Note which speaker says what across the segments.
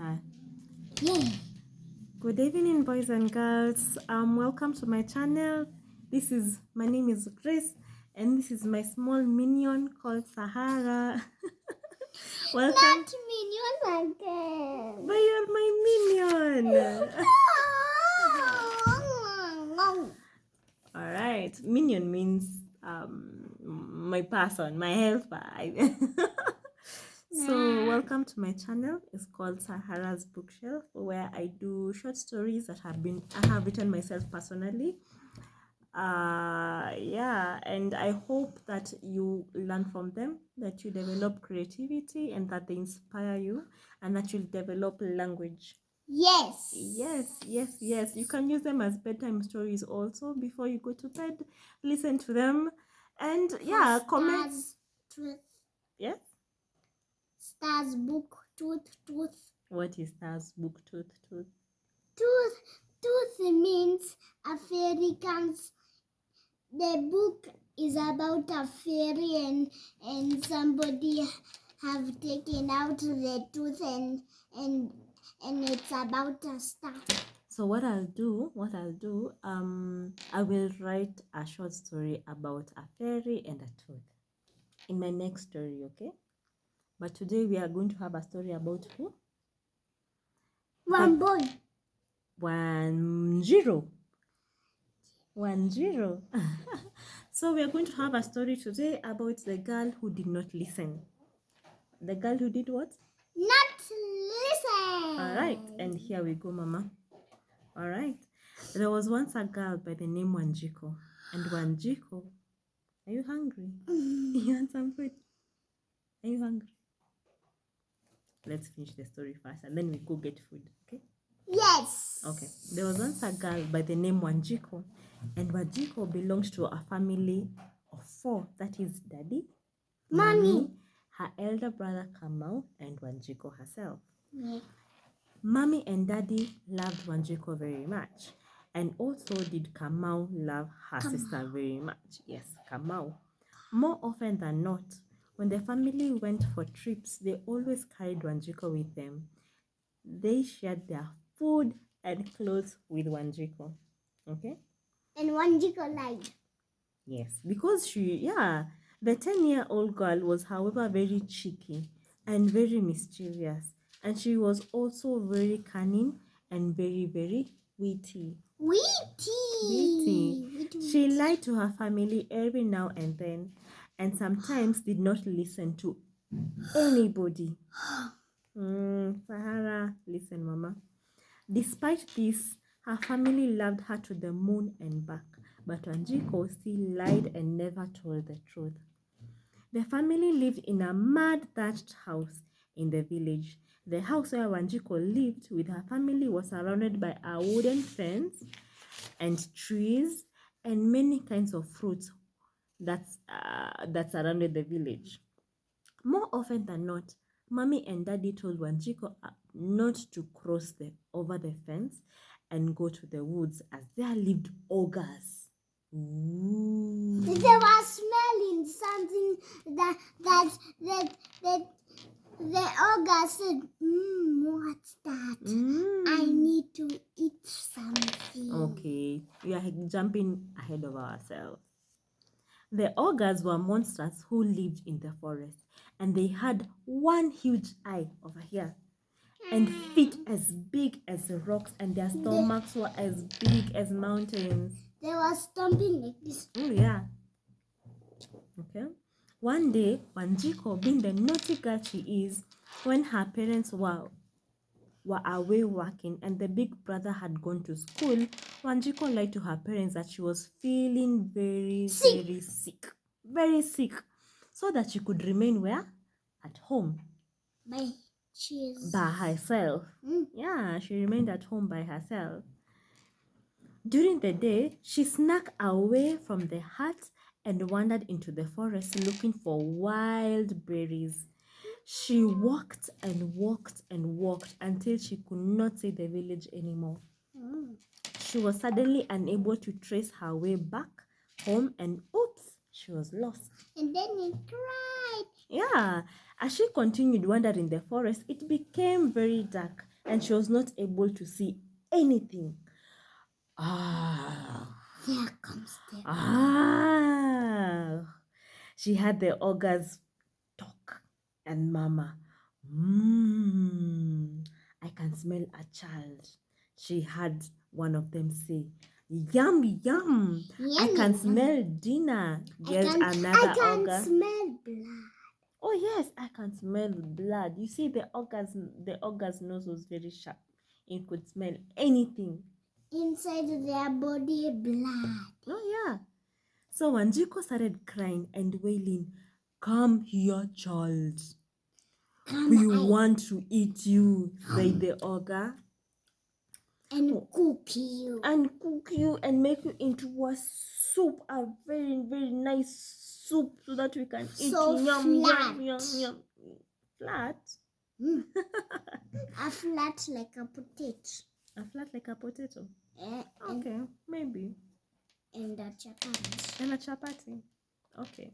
Speaker 1: Hi.
Speaker 2: Yeah.
Speaker 1: Good evening, boys and girls. Welcome to my channel. My name is Grace, and this is my small minion called Sahara. Welcome.
Speaker 2: Not minion again.
Speaker 1: But you're my minion. All right. Minion means my person, my helper. So welcome to my channel. It's called Sahara's Bookshelf, where I do short stories that I have written myself personally. Yeah, and I hope that you learn from them, that you develop creativity, and that they inspire you, and that you'll develop language.
Speaker 2: Yes.
Speaker 1: Yes. You can use them as bedtime stories also before you go to bed. Listen to them, and yeah, comment.
Speaker 2: Truth.
Speaker 1: Yes.
Speaker 2: Stars book tooth.
Speaker 1: What is Stars book tooth?
Speaker 2: Tooth means a fairy comes. The book is about a fairy and somebody have taken out the tooth and it's about a star.
Speaker 1: So what I'll do, I will write a short story about a fairy and a tooth in my next story, okay? But today we are going to have a story about who?
Speaker 2: One boy.
Speaker 1: 1-0. So we are going to have a story today about the girl who did not listen. The girl who did what?
Speaker 2: Not listen.
Speaker 1: All right, and here we go, Mama. All right. There was once a girl by the name Wanjiko. And Wanjiko, are you hungry? You want some food? Are you hungry? Let's finish the story first and then we go get food, okay?
Speaker 2: Yes.
Speaker 1: Okay. There was once a girl by the name Wanjiko. And Wanjiko belonged to a family of 4. That is Daddy, Mommy, her elder brother Kamau, and Wanjiko herself.
Speaker 2: Yeah.
Speaker 1: Mommy and Daddy loved Wanjiko very much. And also did Kamau love her sister very much. Yes, Kamau. More often than not, when the family went for trips, they always carried Wanjiko with them. They shared their food and clothes with Wanjiko. Okay?
Speaker 2: And Wanjiko lied.
Speaker 1: Yes, because the 10-year-old girl was, however, very cheeky and very mischievous. And she was also very cunning and very, very witty.
Speaker 2: Witty.
Speaker 1: She lied to her family every now and then, and sometimes did not listen to anybody. Sahara, listen, Mama. Despite this, her family loved her to the moon and back, but Wanjiko still lied and never told the truth. The family lived in a mud thatched house in the village. The house where Wanjiko lived with her family was surrounded by a wooden fence and trees and many kinds of fruits that surrounded the village. More often than not, Mommy and Daddy told Wanjiko not to cross over the fence and go to the woods, as there lived ogres. Ooh.
Speaker 2: They were smelling something that the ogre said, what's that? I need to eat something.
Speaker 1: Okay, we are jumping ahead of ourselves. The ogres were monsters who lived in the forest, and they had one huge eye over here and feet as big as rocks, and their stomachs were as big as mountains.
Speaker 2: They were stomping like this.
Speaker 1: Oh yeah. Okay. One day, Wanjiko, being the naughty girl she is, when her parents were away working and the big brother had gone to school, Wanjiko lied to her parents that she was feeling very sick, so that she could remain where? At home. By herself. Yeah, she remained at home by herself. During the day, she snuck away from the hut and wandered into the forest looking for wild berries. She walked and walked and walked until she could not see the village anymore. She was suddenly unable to trace her way back home, and oops, she was lost.
Speaker 2: And then he cried.
Speaker 1: Yeah, as she continued wandering the forest, it became very dark, and she was not able to see anything. Ah.
Speaker 2: There comes the
Speaker 1: Ah. She had the ogres talk, and Mama, I can smell a child. She had one of them say, yum, yum. I
Speaker 2: Yummy,
Speaker 1: can
Speaker 2: yum.
Speaker 1: smell dinner.
Speaker 2: I
Speaker 1: There's
Speaker 2: can
Speaker 1: another ogre.
Speaker 2: smell blood.
Speaker 1: Oh yes, I can smell blood. You see, the ogre's nose was very sharp. It could smell anything.
Speaker 2: Inside their body, blood.
Speaker 1: Oh yeah. So Wanjiko started crying and wailing, "Come here, child.
Speaker 2: Come
Speaker 1: We
Speaker 2: on,
Speaker 1: want to eat you," said the ogre,
Speaker 2: and cook you.
Speaker 1: "and cook you and make you into a soup, a very, very nice soup, so that we can eat
Speaker 2: So
Speaker 1: you. Yum,
Speaker 2: flat.
Speaker 1: yum, yum, yum." Flat?
Speaker 2: Mm. A flat like a potato.
Speaker 1: A flat like a potato.
Speaker 2: And,
Speaker 1: Okay, maybe.
Speaker 2: and a chapati.
Speaker 1: And a chapati. Okay.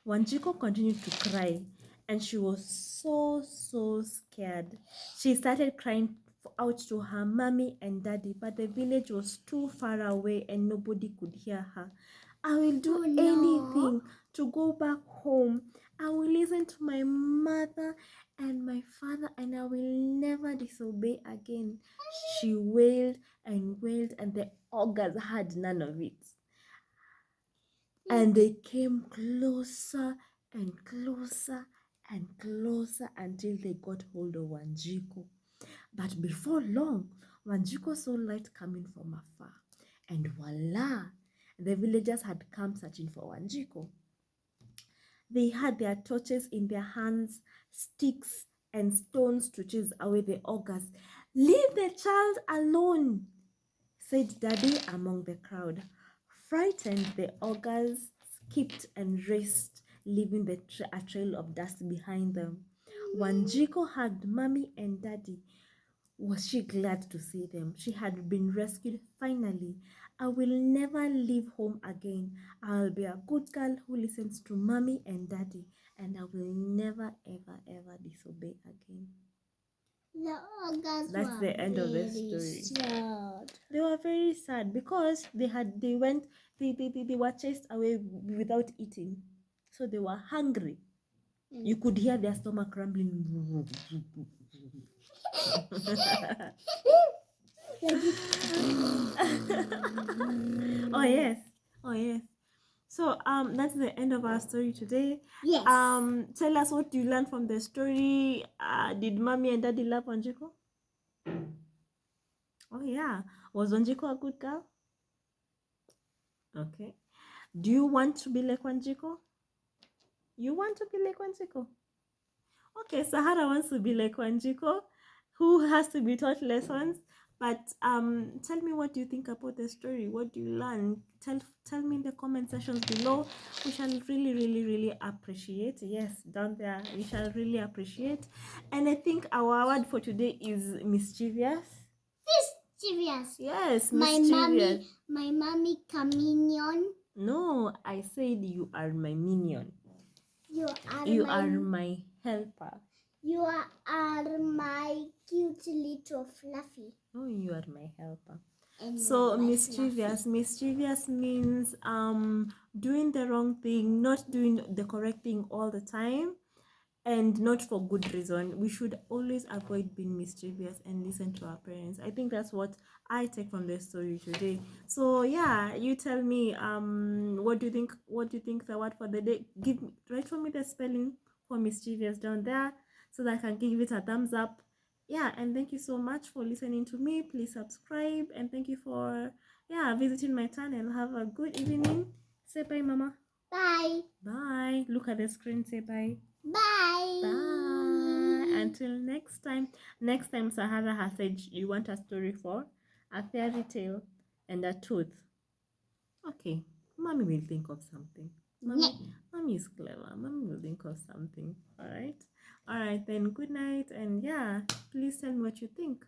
Speaker 1: Wanjiko continued to cry, and she was so scared. She started crying out to her mommy and daddy, but the village was too far away and nobody could hear her. "I will do
Speaker 2: Oh, no.
Speaker 1: anything to go back home. I will listen to my mother and my father, and I will never disobey again." She wailed, and the ogres had none of it. And they came closer and closer and closer until they got hold of Wanjiko. But before long, Wanjiko saw light coming from afar. And voila! The villagers had come searching for Wanjiko. They had their torches in their hands, sticks and stones to chase away the ogres. "Leave the child alone," said Daddy among the crowd. Frightened, the ogres skipped and raced, leaving a trail of dust behind them. Wanjiko hugged Mommy and Daddy. Was she glad to see them? She had been rescued finally. "I will never leave home again. I'll be a good girl who listens to Mommy and Daddy, and I will never, ever disobey again."
Speaker 2: The ogres
Speaker 1: That's
Speaker 2: were
Speaker 1: the end of the
Speaker 2: very
Speaker 1: story.
Speaker 2: sad.
Speaker 1: They were very sad because they were chased away without eating, so they were hungry. You could hear their stomach rumbling. Oh yes, oh yes. So that's the end of our story today.
Speaker 2: Yes.
Speaker 1: Tell us what you learned from the story. Did Mommy and Daddy love Wanjiko? Oh yeah. Was Wanjiko a good girl? Okay. Do you want to be like Wanjiko? You want to be like Wanjiko? Okay, Sahara wants to be like Wanjiko, who has to be taught lessons. But tell me, what do you think about the story? What do you learn? Tell me in the comment sections below. We shall really appreciate. Yes, down there, we shall really appreciate. And I think our word for today is mischievous.
Speaker 2: Mischievous.
Speaker 1: Yes,
Speaker 2: My
Speaker 1: mischievous.
Speaker 2: mommy communion.
Speaker 1: No, I said you are my minion.
Speaker 2: You
Speaker 1: You are my helper.
Speaker 2: You are my cute little fluffy.
Speaker 1: Oh, you are my helper.
Speaker 2: And
Speaker 1: So mischievous means doing the wrong thing, not doing the correct thing all the time, and not for good reason. We should always avoid being mischievous and listen to our parents. I think that's what I take from the story today. So yeah, you tell me what do you think the word for the day. Write for me the spelling for mischievous down there so that I can give it a thumbs up. Yeah, and thank you so much for listening to me. Please subscribe, and thank you for visiting my channel. Have a good evening. Say bye, Mama.
Speaker 2: Bye.
Speaker 1: Bye. Look at the screen. Say bye.
Speaker 2: Bye.
Speaker 1: Bye. Until next time. Next time, Sahara has said you want a story for a fairy tale and a tooth. Okay, Mommy will think of something. Mommy is clever. Mommy will think of something. All right. Then good night, and please tell me what you think.